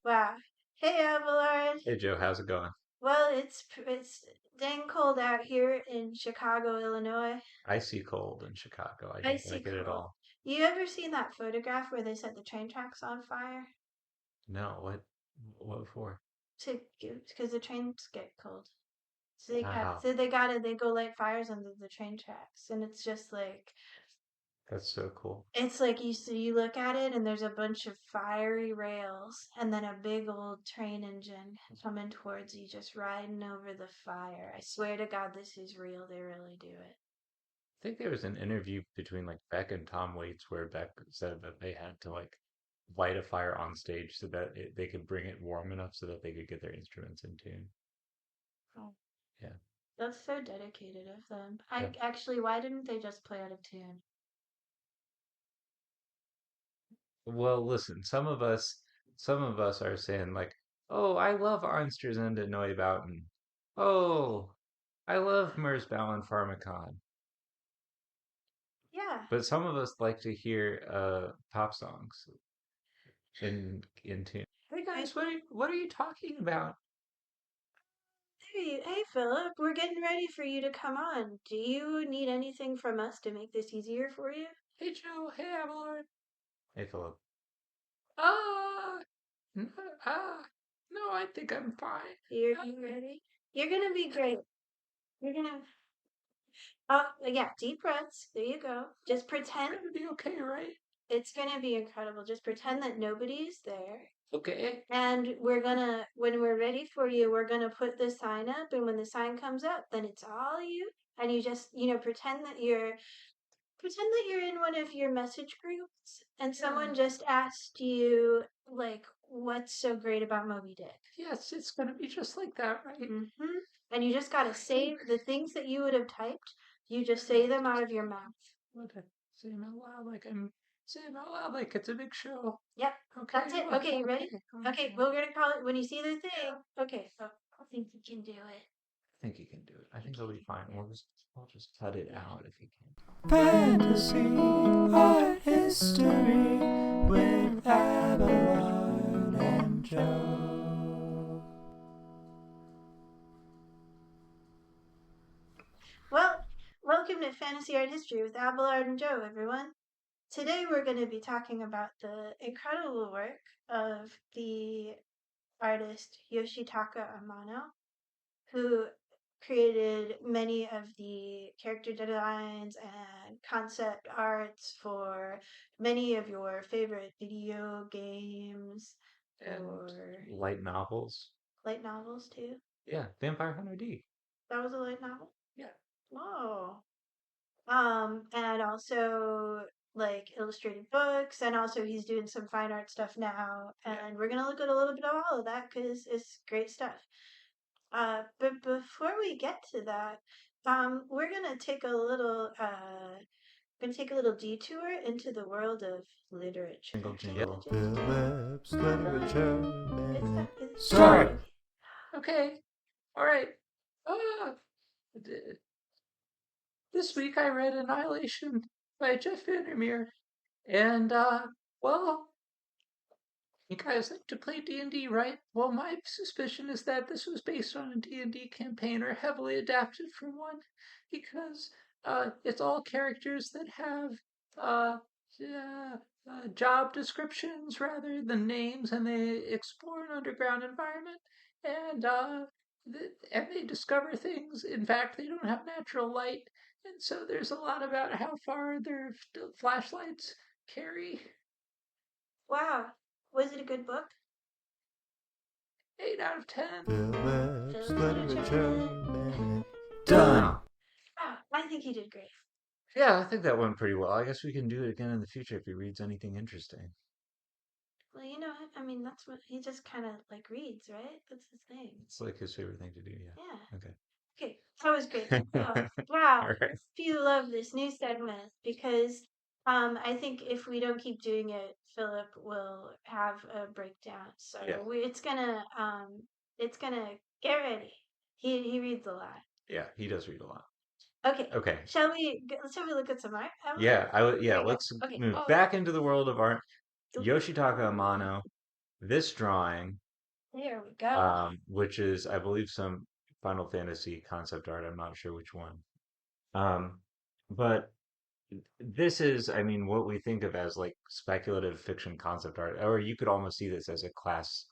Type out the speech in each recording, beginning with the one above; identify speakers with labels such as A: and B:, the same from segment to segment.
A: Wow. Hey, Abelard.
B: Hey Joe, how's it going?
A: Well, it's dang cold out here in Chicago, Illinois.
B: Icy cold in Chicago. I don't
A: Icy
B: like it at
A: cold.
B: all.
A: You ever seen that photograph where they set the train tracks on fire
B: No, what for?
A: to because the trains get cold. So they got
B: Wow,
A: so they gotta they go light fires under the train tracks, and it's just like
B: that's so cool.
A: it's like you look at it and there's a bunch of fiery rails and then a big old train engine coming towards you, just riding over the fire. I swear to God, this is real. They really do it.
B: I think there was an interview between like Beck and Tom Waits where Beck said that they had to like light a fire on stage so that they could bring it warm enough so that they could get their instruments in tune.
A: Oh,
B: Yeah,
A: that's so dedicated of them.
B: yeah.
A: I actually, why didn't they just play out of tune?
B: Well, listen, some of us are saying like, oh, I love Arnsters and Neubauten. Oh, I love Merzbow Pharmacon.
A: Yeah,
B: But some of us like to hear pop songs in tune. Hey
A: I
B: guys, what are you talking about?
A: hey Philip, we're getting ready for you to come on. Do you need anything from us to make this easier for you?
B: Hey Joe, hey Avalon. Hey Philip. Ah, n- ah, no, I think I'm fine.
A: You're ready? You're gonna be great. You're gonna Oh, yeah, deep breaths. There you go. Just
B: It's
A: pretend
B: gonna be okay, right?
A: it's gonna be incredible. Just pretend that nobody's there.
B: Okay.
A: And when we're ready for you, we're gonna put the sign up. And when the sign comes up, then it's all you. And you just, pretend that you're in one of your message groups and
B: Yeah.
A: someone just asked you, like, what's so great about Moby Dick?
B: Yes, it's gonna be just like that, right?
A: Mm-hmm. And you just gotta say the things that you would have typed, you just say them out of your mouth.
B: What I say 'em out loud like I'm saying 'em out loud like it's a big show.
A: Yep, that's
B: Okay,
A: it. Okay, you ready?
B: okay,
A: Okay,
B: okay.
A: we're gonna call it when you see the thing. Okay, so I think you can do it.
B: I think you can do it. I
A: I think
B: think it'll
A: you
B: be fine.
A: can do
B: We'll just cut it
A: it. Yeah.
B: out if you can.
C: Fantasy art history with Abelard and Joe.
A: Well, welcome to Fantasy Art History with Abelard and Joe, everyone. Today we're going to be talking about the incredible work of the artist Yoshitaka Amano, who created many of the character designs and concept arts for many of your favorite video games
B: And
A: or
B: light novels.
A: light novels too.
B: Yeah, Vampire Hunter D.
A: That was a light novel.
B: Yeah.
A: Oh. And also like illustrated books, and also he's doing some fine art stuff now.
B: Yeah.
A: And we're gonna look at a little bit of all of that because it's great stuff. But before we get to that, we're gonna take a little detour into the world of literature.
B: Single Jim.
A: Jingle, jingle, jingle.
C: Phillips Literature
A: It's
C: Minute.
A: that. It's,
C: Start!
A: okay.
B: Okay. All right. Ah, th- this week I read Annihilation by Jeff Vandermeer, and well, you guys like to play D&D, right? Well, my suspicion is that this was based on a D&D campaign or heavily adapted from one because it's all characters that have uh, uh, job descriptions rather than names, and they explore an underground environment, and and they discover things. In fact, they don't have natural light, and so there's a lot about how far their flashlights carry.
A: Wow. Was it a good book?
B: 8 out of 10.
C: Phillips
A: Phillips
C: Literature
A: Literature.
C: Minute.
B: Done.
C: Done!
A: Oh, I think you did great.
B: Yeah, I think that went pretty well. I guess we can do it again in the future if he reads anything interesting.
A: Well, I mean, that's what he just kind of like reads, right? That's his thing.
B: It's like his favorite thing to do,
A: Yeah.
B: yeah. Okay.
A: Okay, that was great. Oh, wow.
B: All right.
A: If you love this new segment, because I think if we don't keep doing it, Philip will have a breakdown.
B: Yeah.
A: So it's gonna get ready. He reads a lot.
B: Yeah, he does read a lot.
A: Okay,
B: Okay.
A: shall we look at some art?
B: Yeah,
A: Here we go.
B: let's
A: Okay.
B: move
A: Oh,
B: back into the world of art.
A: do-
B: Yoshitaka Amano, this drawing,
A: There we go.
B: which is, I believe, some Final Fantasy concept art. I'm not sure which one. Um, but this is, I mean, what we think of as like speculative fiction concept art, or you could almost see this as a class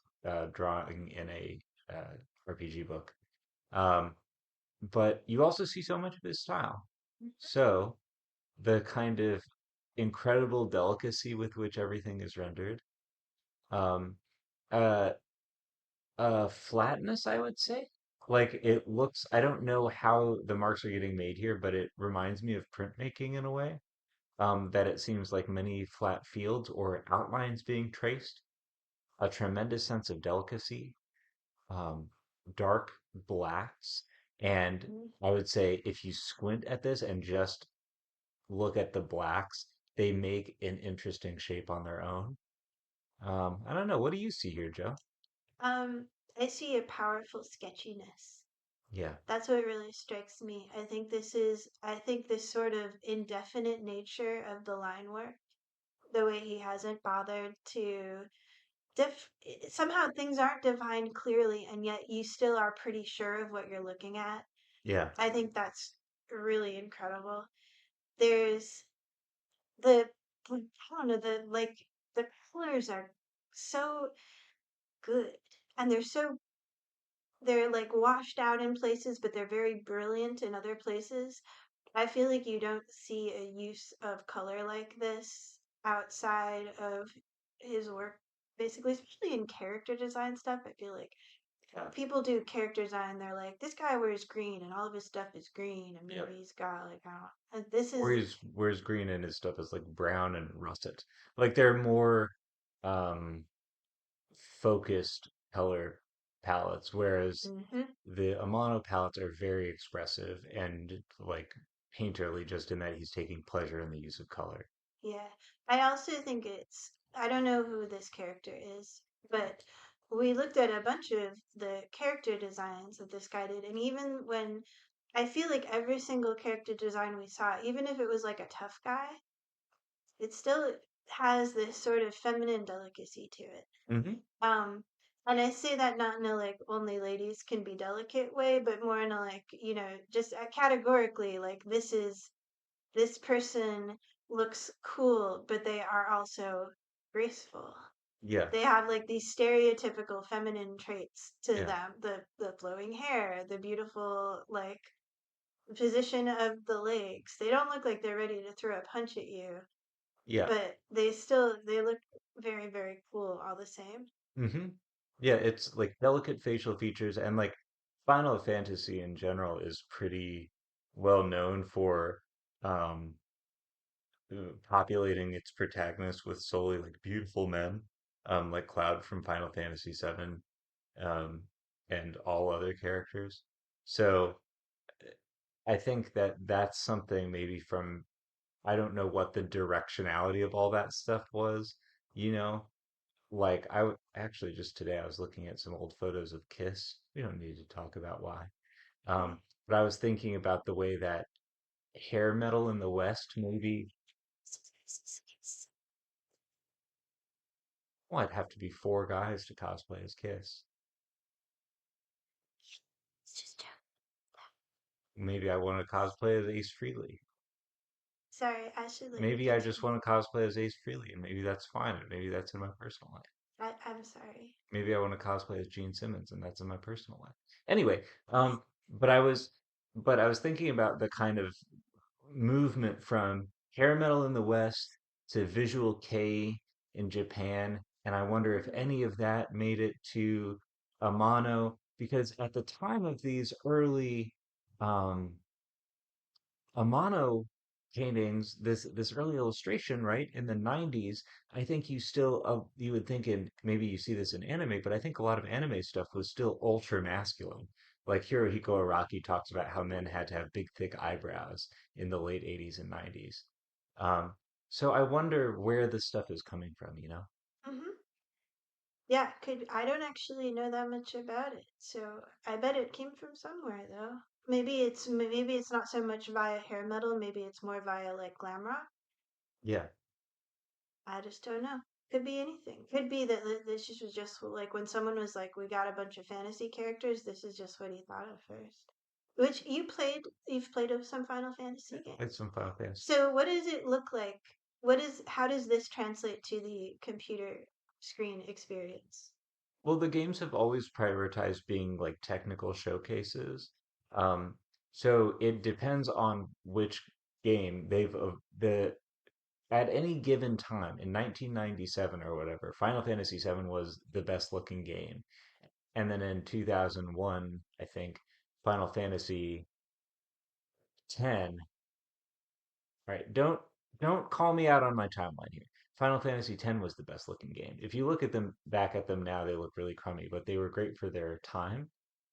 B: drawing in a RPG book. Um, but you also see so much of his style. So the kind of incredible delicacy with which everything is rendered, um, uh, flatness, I would say. Like it looks, I don't know how the marks are getting made here, but it reminds me of printmaking in a way. That it seems like many flat fields or outlines being traced, a tremendous sense of delicacy, um, dark blacks, and
A: Mhm.
B: I would say if you squint at this and just look at the blacks, they make an interesting shape on their own. I don't know. What do you see here, Joe?
A: Um, I see a powerful sketchiness.
B: Yeah,
A: That's what really strikes me. I think this sort of indefinite nature of the line work, the way he hasn't bothered to somehow things aren't defined clearly and yet you still are pretty sure of what you're looking at.
B: yeah,
A: I think that's really incredible. There's the I don't know, the colors are so good and they're like washed out in places, but they're very brilliant in other places. I feel like you don't see a use of color like this outside of his work, basically, especially in character design stuff. I feel like
B: yeah,
A: people do character design, they're like, this guy wears green and all of his stuff is green, and
B: yeah.
A: maybe he's got like, I don't know. And this is,
B: Whereas green and his stuff is like brown and russet. Like they're more um focused color palettes, whereas
A: hmm
B: the Amano palettes are very expressive and like painterly just in that he's taking pleasure in the use of color.
A: yeah. I also think I don't know who this character is, but we looked at a bunch of the character designs that this guy did, and even when I feel like every single character design we saw, even if it was like a tough guy, it still has this sort of feminine delicacy to it.
B: Hmm.
A: Um, and I say that not in a like only ladies can be delicate way, but more in a like, just categorically, like this person looks cool, but they are also graceful.
B: Yeah,
A: They have like these stereotypical feminine traits to
B: yeah,
A: them. The flowing hair, the beautiful like position of the legs. They don't look like they're ready to throw a punch at you,
B: yeah.
A: but they look very, very cool all the same.
B: Hmm. Yeah, it's like delicate facial features and like Final Fantasy in general is pretty well known for um populating its protagonists with solely like beautiful men, like Cloud from Final Fantasy VII, um, and all other characters. So I think that that's something maybe from I don't know what the directionality of all that stuff was, you know? Like actually just today I was looking at some old photos of Kiss. We don't need to talk about why.
A: Okay.
B: But I was thinking about the way that hair metal in the West maybe well, I'd have to be four guys to cosplay as Kiss.
A: It's just
B: Maybe I want to cosplay as Ace Frehley.
A: sorry, I should let you
B: Maybe I just
A: continue.
B: want to cosplay as Ace Frehley, and maybe that's fine. And maybe that's in my personal life.
A: I'm sorry.
B: Maybe I want to cosplay as Gene Simmons, and that's in my personal life. Anyway, but I was thinking about the kind of movement from hair metal in the West to visual kei in Japan, and I wonder if
A: Mm.
B: any of that made it to Amano, because at the time of these early um, Amano paintings, this early illustration, right, in the 90s, I think you would think in maybe you see this in anime, but I think a lot of anime stuff was still ultra masculine. Like Hirohiko Araki talks about how men had to have big, thick eyebrows in the late 80s and 90s. Um, so I wonder where this stuff is coming from, you know?
A: hmm Yeah, could I don't actually know that much about it, so I bet it came from somewhere though. Maybe it's not so much via hair metal, maybe it's more via like glam rock.
B: Yeah.
A: I just don't know. Could be anything. Could be that this just was just like when someone was like, "We got a bunch of fantasy characters." This is just what he thought of first. Which you've played of some Final Fantasy
B: Played
A: games.
B: some Final Fantasy.
A: So what does it look like? How does this translate to the computer screen experience?
B: Well, the games have always prioritized being like technical showcases. Um, so it depends on which game the at any given time in 1997 or whatever, Final Fantasy VII was the best looking game. And then in 2001, I think Final Fantasy X. Right. Don't call me out on my timeline here. Final Fantasy X was the best looking game. If you look at them back at them now, they look really crummy, but they were great for their time.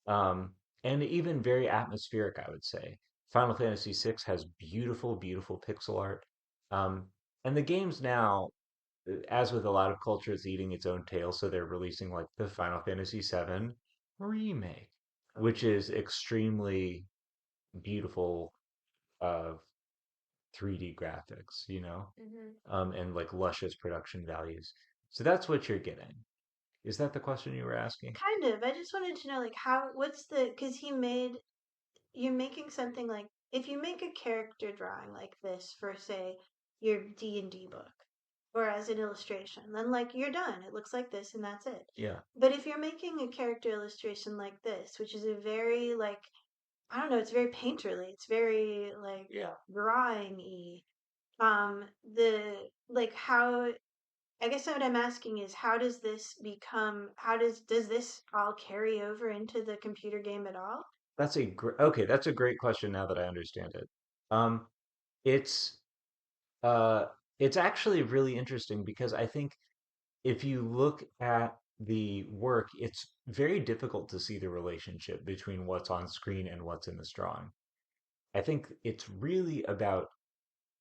B: Um, and even very atmospheric, I would say. Final Fantasy VI has beautiful, beautiful pixel art. Um, and the games now, as with a lot of culture, it's eating its own tail, so they're releasing like the Final Fantasy VII remake, which is extremely beautiful, uh, 3D graphics,
A: Hmm.
B: and like luscious production values. So that's what you're getting. Is that the question you were asking?
A: Kind of. I just wanted to know, like, what's because you're making something like, if you make a character drawing like this for, say, your D&D book, or as an illustration, then, like, you're done. It looks like this and that's it.
B: Yeah,
A: But if you're making a character illustration like this, which is a very, like, I don't know, it's very painterly, it's very, like,
B: yeah.
A: drawing-y. The, like, how I guess what I'm asking is, does this all carry over into the computer game at all?
B: That's a great question now that I understand it. Um, it's uh, it's actually really interesting because I think if you look at the work, it's very difficult to see the relationship between what's on screen and what's in this drawing. I think it's really about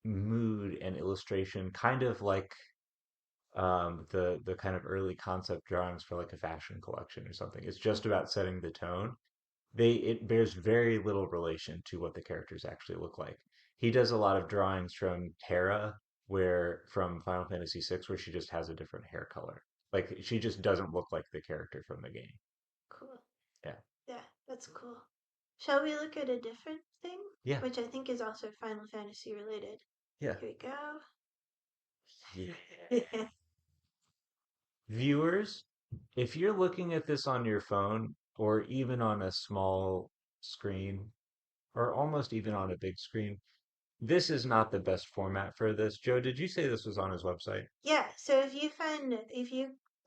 B: mood and illustration, kind of like the kind of early concept drawings for like a fashion collection or something. It's just
A: Hmm.
B: about setting the tone. It bears very little relation to what the characters actually look like. He does a lot of drawings from Terra, where from Final Fantasy VI, where she just has a different hair color. Like she just doesn't look like the character from the game.
A: Cool.
B: Yeah.
A: Yeah, that's cool. Shall we look at a different thing,
B: Yeah.
A: which I think is also Final Fantasy related?
B: Yeah.
A: Here we
B: Yeah.
A: go.
B: Viewers, if you're looking at this on your phone or even on a small screen or almost even on a big screen, this is not the best format for this. Joe, did you say this was on his website?
A: Yeah, so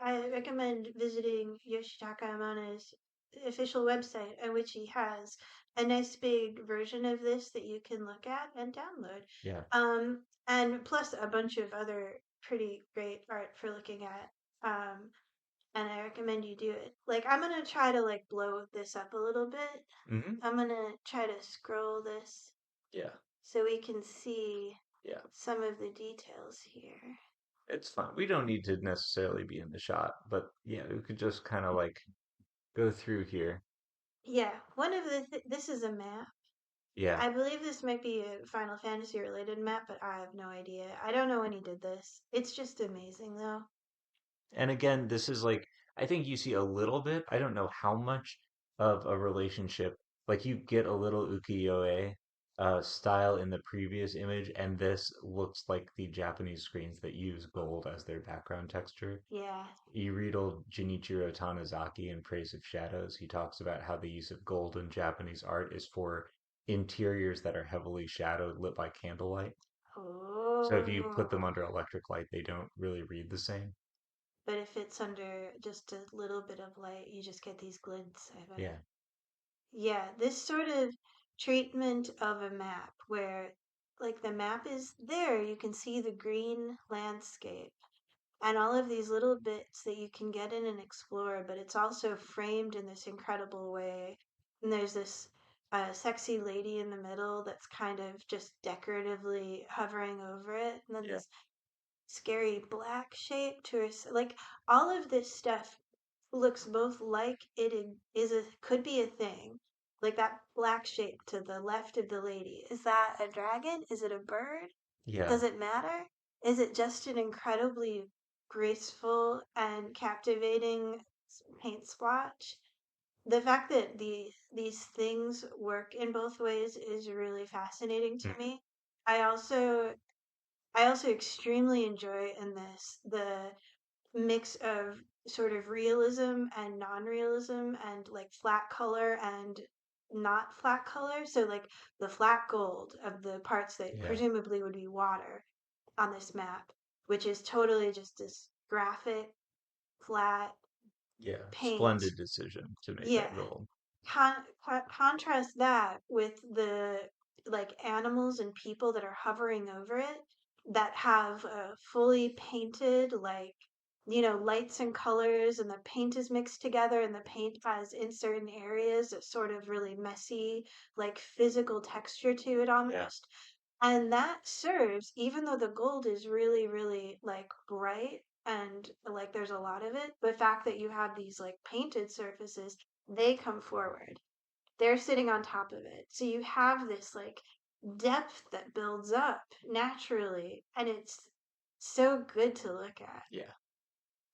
A: I recommend visiting Yoshitaka Amano's official website, at which he has a nice big version of this that you can look at and download.
B: Yeah.
A: And plus a bunch of other pretty great art for looking at. And I recommend you do it. Like, I'm gonna try to like blow this up a little bit.
B: Hmm.
A: I'm gonna try to scroll this
B: Yeah.
A: so we can see
B: Yeah.
A: some of the details here.
B: It's fun. We don't need to necessarily be in the shot, but yeah, we could just kind of like go through here.
A: Yeah, this is a map.
B: Yeah.
A: I believe this might be a Final Fantasy related map, but I have no idea. I don't know when he did this. It's just amazing though.
B: And again, this is like, I think you see a little bit, I don't know how much of a relationship, like you get a little ukiyo-e style in the previous image, and this looks like the Japanese screens that use gold as their background texture.
A: Yeah.
B: You read old Jinichiro Tanizaki in Praise of Shadows. He talks about how the use of gold in Japanese art is for interiors that are heavily shadowed, lit by candlelight. So if you put them
A: Oh.
B: under electric light, they don't really read the same.
A: But if it's under just a little bit of light, you just get these glints, I bet.
B: Yeah.
A: Yeah, this sort of treatment of a map where, like, the map is there, you can see the green landscape and all of these little bits that you can get in and explore, but it's also framed in this incredible way. And there's this sexy lady in the middle that's kind of just decoratively hovering over it, and then
B: Yeah.
A: this scary black shape to her. Like, all of this stuff looks both like is a could be a thing. Like that black shape to the left of the lady. Is that a dragon? Is it a bird?
B: Yeah.
A: Does it matter? Is it just an incredibly graceful and captivating paint splotch. The fact that these things work in both ways is really fascinating to
B: Mm.
A: me. I also I also extremely enjoy in this the mix of sort of realism and non-realism and like flat color and not flat color. So like the flat gold of the parts that
B: Yeah.
A: presumably would be water on this map, which is totally just this graphic flat
B: Yeah.
A: paint.
B: Splendid decision to make
A: Yeah.
B: that gold.
A: Contrast that with the like animals and people that are hovering over it that have fully painted like lights and colors, and the paint is mixed together, and the paint has in certain areas a sort of really messy like physical texture to it
B: Yeah.
A: almost. And that serves, even though the gold is really really like bright and like there's a lot of it, the fact that you have these like painted surfaces, they come forward. They're sitting on top of it. So you have this like depth that builds up naturally, and it's so good to look at.
B: Yeah.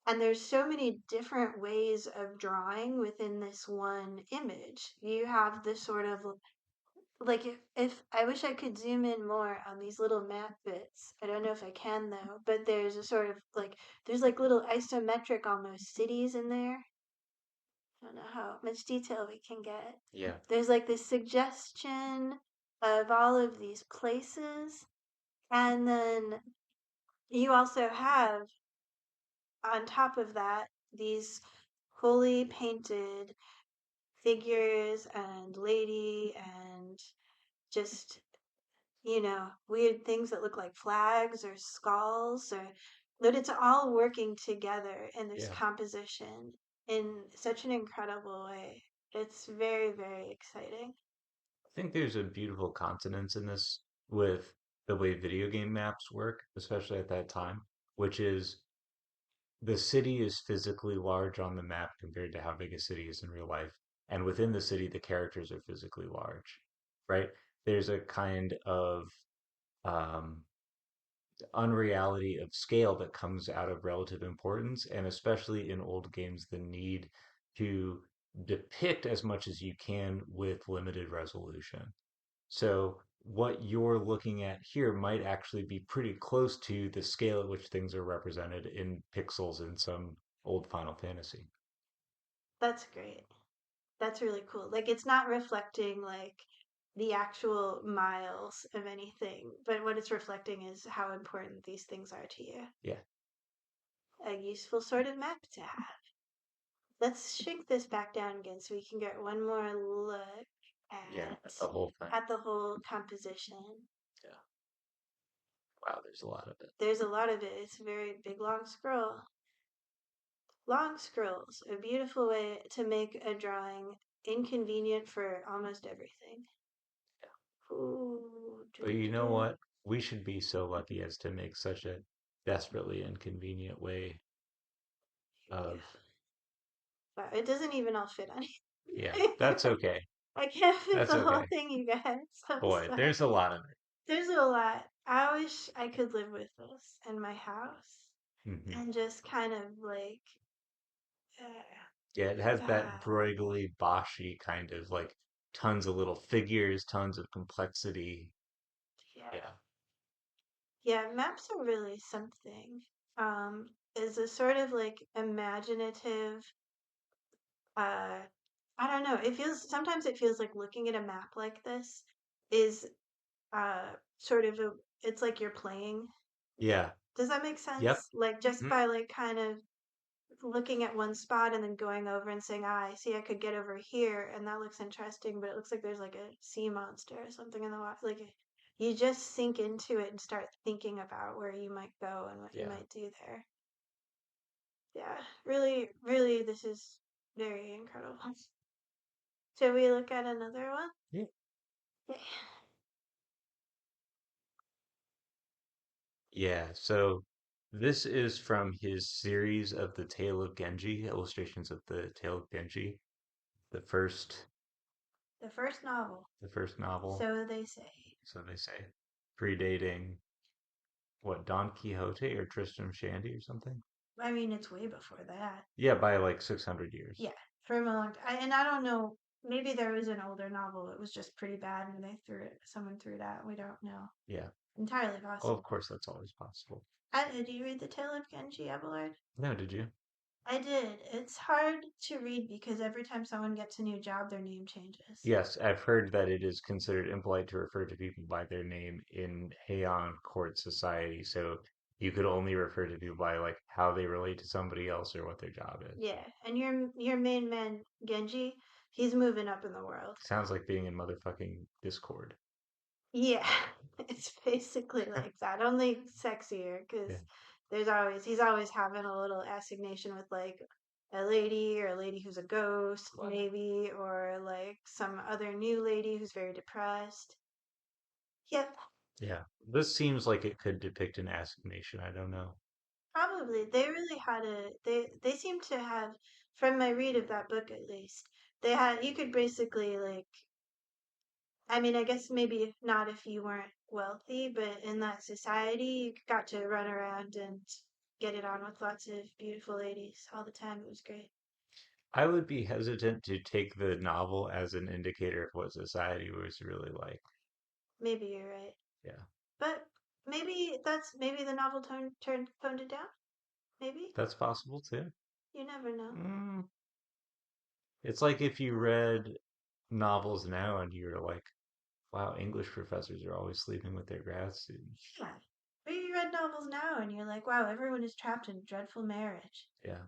A: And there's so many different ways of drawing within this one image. You have this sort of like if I wish I could zoom in more on these little map bits. I don't know if I can though, but there's a sort of like there's like little isometric almost cities in there. I don't know how much detail we can get.
B: Yeah.
A: There's like this suggestion of all of these places, and then you also have on top of that these fully painted figures and lady and just weird things that look like flags or skulls, or but it's all working together in this
B: Yeah.
A: composition in such an incredible way. It's very, very exciting.
B: I think there's a beautiful consonance in this with the way video game maps work, especially at that time, which is the city is physically large on the map compared to how big a city is in real life. And within the city, the characters are physically large, right? There's a kind of um, unreality of scale that comes out of relative importance, and especially in old games, the need to depict as much as you can with limited resolution. So what you're looking at here might actually be pretty close to the scale at which things are represented in pixels in some old Final Fantasy.
A: That's great. That's really cool. Like it's not reflecting like the actual miles of anything, but what it's reflecting is how important these things are to you.
B: Yeah,
A: A useful sort of map to have. Let's shrink this back down again so we can get one more look
B: yeah,
A: at
B: the whole thing.
A: the whole composition.
B: Yeah. Wow, there's a lot of it.
A: There's a lot of it. It's a very big long scroll. Long scrolls, a beautiful way to make a drawing inconvenient for almost everything. Ooh,
B: But
A: dun,
B: you
A: dun,
B: know
A: dun.
B: what? We should be so lucky as to make such a desperately inconvenient way
A: Here we go.
B: of,
A: Wow, it doesn't even all fit on
B: yeah,
A: here.
B: that's okay.
A: I can't fit
B: That's
A: the whole
B: okay.
A: thing, you guys. I'm
B: Boy,
A: sorry.
B: there's a lot of
A: There's a lot. I wish I could live with this in my house
B: it.
A: and just kind of like,
B: Yeah, it has that
A: God,
B: broigly, boshy kind of like tons of little figures, tons of complexity.
A: yeah.
B: Yeah.
A: Yeah, maps are really something. Is a sort of like imaginative, uh, I don't know. Sometimes it feels like looking at a map like this is sort of it's like you're playing.
B: Yeah.
A: Does that make
B: Yep.
A: sense? Like just
B: Hmm.
A: by like kind of looking at one spot and then going over and saying, ah, I see I could get over here and that looks interesting, but it looks like there's like a sea monster or something in the water. Like you just sink into it and start thinking about where you might go and what you
B: Yeah.
A: might do there. Yeah, really, really, this is very incredible. Shall we look at another one?
B: Yeah.
A: Yeah.
B: Yeah. So this is from his series of the Tale of Genji, illustrations of the Tale of Genji, the first
A: The first novel,
B: the first novel,
A: so they say.
B: so they say, predating what, Don Quixote or Tristram Shandy or something?
A: I mean, it's way before that.
B: Yeah, by like 600 years.
A: Yeah, from a long time. And I don't know. Maybe there was an older novel that was just pretty bad, and they threw it. Someone threw it out. We don't know.
B: Yeah.
A: Entirely
B: Oh, of
A: possible.
B: course, that's always possible.
A: Do you read the Tale of Genji, Abelard?
B: No, did you?
A: I did. It's hard to read because every time someone gets a new job, their name changes.
B: Yes, I've heard that it is considered impolite to refer to people by their name in Heian court society, so you could only refer to people by like how they relate to somebody else or what their job is.
A: Yeah, and your main man Genji, he's moving up in the world.
B: Sounds like being in motherfucking Discord.
A: Yeah, it's basically like that, only sexier
B: Yeah.
A: because he's always having a little assignation with like a lady or a lady who's a ghost, maybe, or like some other new lady who's very depressed. Yep,
B: Yeah. This seems like it could depict an assignation. I don't know.
A: probably. They really had they seem to have, from my read of that book at least, you could basically like, I mean, I guess maybe not if you weren't wealthy, but in that society, you got to run around and get it on with lots of beautiful ladies all the time. It was great.
B: I would be hesitant to take the novel as an indicator of what society was really like.
A: Maybe you're right.
B: Yeah,
A: But maybe the novel toned it down. Maybe.
B: that's possible too.
A: You never know.
B: Mm, it's like if you read novels now and you're like, wow, English professors are always sleeping with their grad students.
A: Yeah. But you read novels now and you're like, wow, everyone is trapped in a dreadful marriage.
B: Yeah,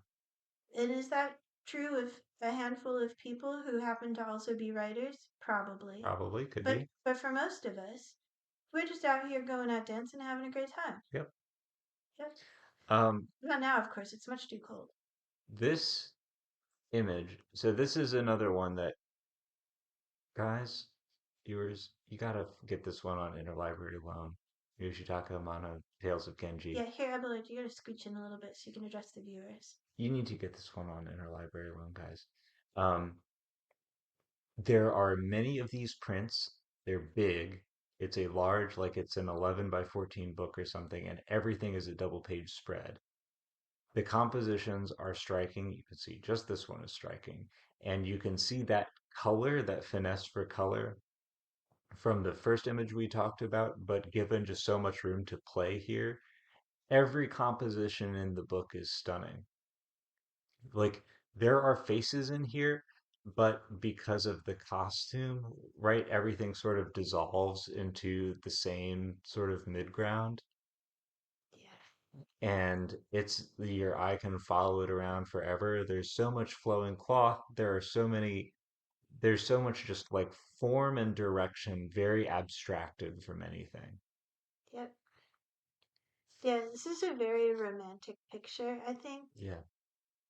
A: And is that true of a handful of people who happen to also be writers? Probably.
B: probably could
A: But
B: be.
A: but for most of us, we're just out here going out dancing and having a great time.
B: Yep.
A: Yep.
B: Um,
A: Not now, of course. It's much too cold.
B: this image. So this is another one that, guys, viewers, you gotta get this one on Interlibrary Loan. Yoshitaka Amano, Tales of
A: Yeah,
B: Genji.
A: here, Abelard, you gotta scooch in a little bit so you can address the viewers.
B: You need to get this one on Interlibrary Loan, guys. Um, there are many of these prints. They're big. It's a large, like it's an 11 by 14 book or something, and everything is a double page spread. The compositions are striking. You can see just this one is striking. And you can see that color, that finesse for color from the first image we talked about, but given just so much room to play here, every composition in the book is stunning. Like there are faces in here, but because of the costume, right, everything sort of dissolves into the same sort of mid-ground.
A: Yeah.
B: And it's your eye can follow it around forever. There's so much flowing cloth. There's so much just like form and direction, very abstracted from anything.
A: Yep. Yeah, this is a very romantic picture, I think.
B: Yeah.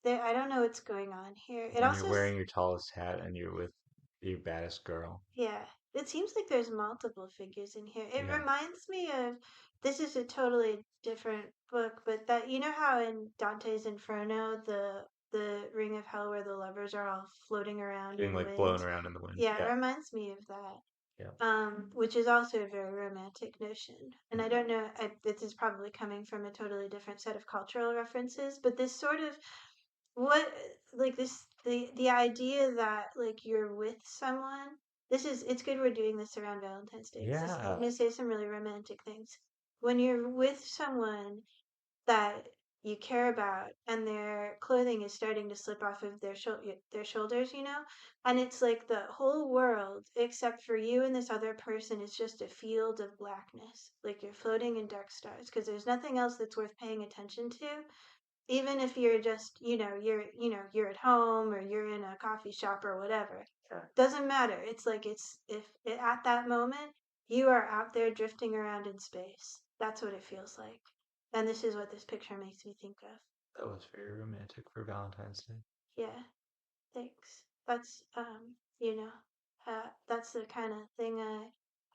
A: I don't know what's going on here. It
B: And you're
A: also,
B: wearing your tallest hat and you're with your baddest girl.
A: yeah, it seems like there's multiple figures in here. It
B: Yeah.
A: reminds me of, this is a totally different book, but that, you know how in Dante's Inferno, the Ring of Hell where the lovers are all floating around in
B: Being
A: the
B: like
A: wind?
B: blown around in the wind.
A: Yeah, it
B: Yeah.
A: reminds me of that.
B: Yeah.
A: Which is also a very romantic notion. And I
B: Mhm.
A: don't know, this is probably coming from a totally different set of cultural references, but this sort of, what, like this, the idea that like you're with someone, it's good we're doing this around Valentine's Day because I'm
B: Yeah.
A: going to say some really romantic things. When you're with someone that you care about and their clothing is starting to slip off of their shoulders, and it's like the whole world except for you and this other person is just a field of blackness, like you're floating in dark stars because there's nothing else that's worth paying attention to, even if you're just, you're at home or you're in a coffee shop or whatever. Sure. Doesn't matter. It's like, at that moment you are out there drifting around in space. That's what it feels like. And this is what this picture makes me think of.
B: That was very romantic for Valentine's Day.
A: Yeah, thanks. That's that's the kind of thing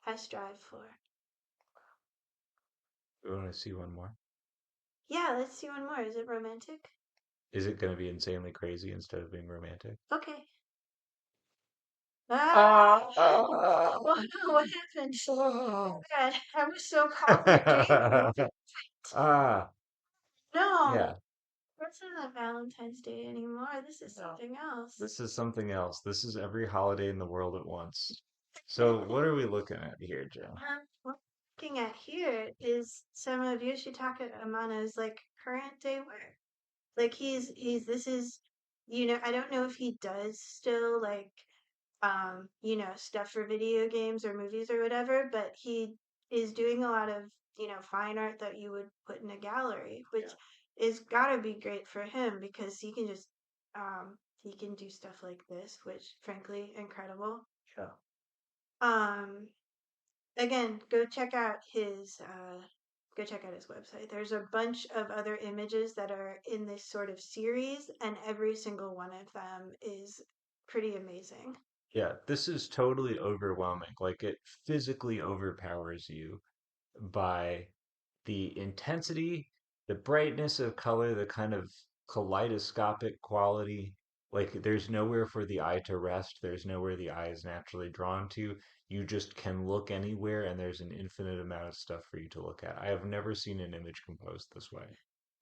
A: I strive for.
B: We want to see one more.
A: Yeah, let's see one more. Is it romantic?
B: Is it going to be insanely crazy instead of being romantic?
A: Okay. Ah! What happened? God, I was so calm and dreamy.
B: Ah,
A: No,
B: yeah.
A: This isn't Valentine's Day anymore. This is something else.
B: This is something else. This is every holiday in the world at once. So, what are we looking at here, Joe?
A: What we're looking at here is some of Yoshitaka Amano's like current day work. Like this is I don't know if he does still like stuff for video games or movies or whatever, but he is doing a lot of, fine art that you would put in a gallery, which is gotta be great for him because he can do stuff like this, which frankly incredible.
B: Yeah.
A: Um Again, go check out his website. There's a bunch of other images that are in this sort of series, and every single one of them is pretty amazing.
B: Yeah, this is totally overwhelming. Like it physically overpowers you by the intensity, the brightness of color, the kind of kaleidoscopic quality. Like there's nowhere for the eye to rest. There's nowhere the eye is naturally drawn to. You just can look anywhere, and there's an infinite amount of stuff for you to look at. I have never seen an image composed this way.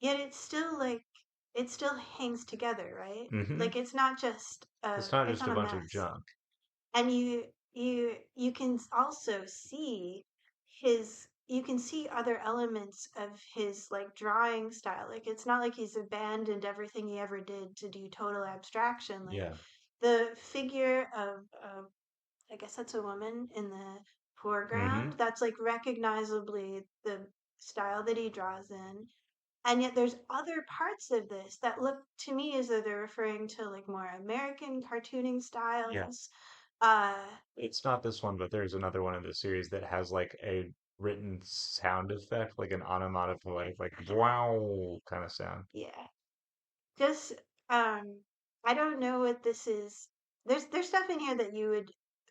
A: Yet it still hangs together, right?
B: Hmm.
A: Like it's not just
B: It's not
A: it's
B: just
A: not
B: a
A: a
B: bunch of
A: mess.
B: junk.
A: And you can also see you can see other elements of his like drawing style. Like it's not like he's abandoned everything he ever did to do total abstraction. Like
B: Yeah.
A: the figure of I guess that's a woman in the
B: Hmm.
A: foreground, that's like recognizably the style that he draws in. And yet there's other parts of this that look to me as though they're referring to like more American cartooning
B: Yeah.
A: styles. Uh,
B: It's not this one, but there's another one in the series that has like a written sound effect, like an onomatopoetic, like wow kind of sound.
A: yeah. Just I don't know what this is. There's stuff in here that you would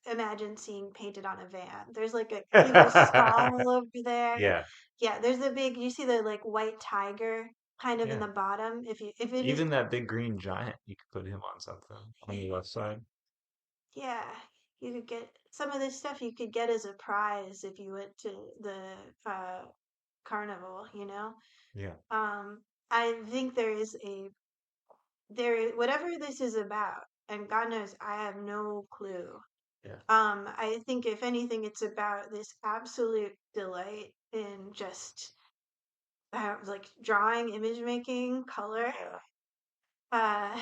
A: imagine seeing painted on a van. There's like a evil skull over there.
B: Yeah,
A: Yeah, there's the big you see the like white tiger kind of in
B: yeah.
A: the bottom. If it is
B: Even that big green giant, you could put him on something on the left side.
A: yeah, you could get some of this stuff you could get as a prize if you went to the carnival, you know?
B: Yeah,
A: I think whatever this is about, and God knows I have no clue.
B: yeah,
A: I think if anything, it's about this absolute delight in just like drawing, image making, color. Uh,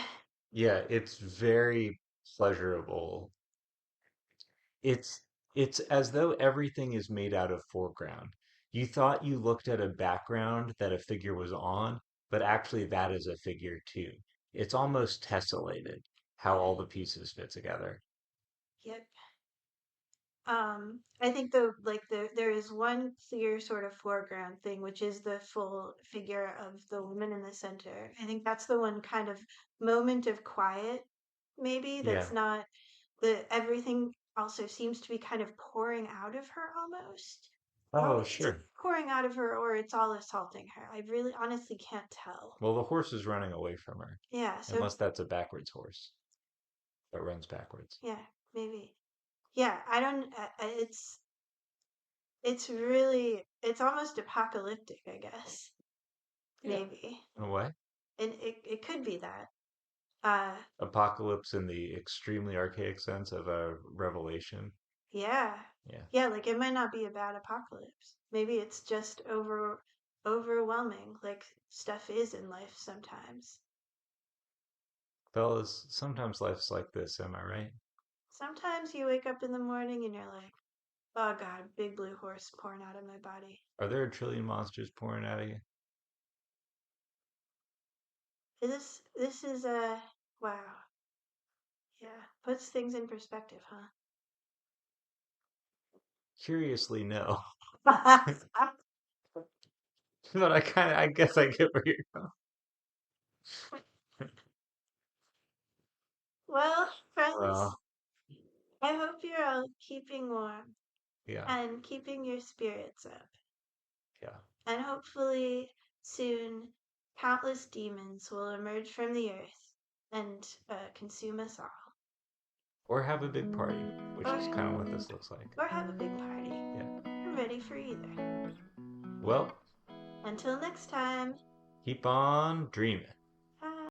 B: yeah. It's very pleasurable. It's it's as though everything is made out of foreground. You thought you looked at a background that a figure was on, but actually that is a figure too. It's almost tessellated how all the pieces fit together.
A: yep. I think there is one clear sort of foreground thing, which is the full figure of the woman in the center. I think that's the one kind of moment of quiet, maybe
B: Yeah.
A: that's not the everything also seems to be kind of pouring out of her almost. Or
B: Oh,
A: it's either
B: sure.
A: pouring out of her or it's all assaulting her. I really honestly can't tell.
B: Well, the horse is running away from her,
A: Yeah, so
B: unless that's a backwards horse that runs backwards.
A: yeah, maybe. Yeah, I don't. It's almost apocalyptic, I guess.
B: Yeah.
A: Maybe.
B: In a way,
A: And it could be that. Uh
B: apocalypse in the extremely archaic sense of a revelation.
A: yeah.
B: Yeah.
A: Yeah, like it might not be a bad apocalypse. Maybe it's just overwhelming like stuff is in life sometimes.
B: Fellas, sometimes life's like this, am I right?
A: Sometimes you wake up in the morning and you're like, "Oh god, big blue horse pouring out of my body."
B: Are there a trillion monsters pouring out of you?
A: This is a wow. Yeah, puts things in perspective,
B: Curiously, no.
A: huh?
B: But I guess I get where you're going.
A: Well, friends,
B: Well,
A: I hope you're all keeping warm
B: yeah,
A: and keeping your spirits up.
B: yeah.
A: And hopefully soon countless demons will emerge from the earth and consume us all.
B: Or have a big party, which
A: Or,
B: is kind of what this looks like.
A: or have a big party.
B: Yeah.
A: I'm ready for either.
B: Well,
A: Until next time.
B: keep on dreaming.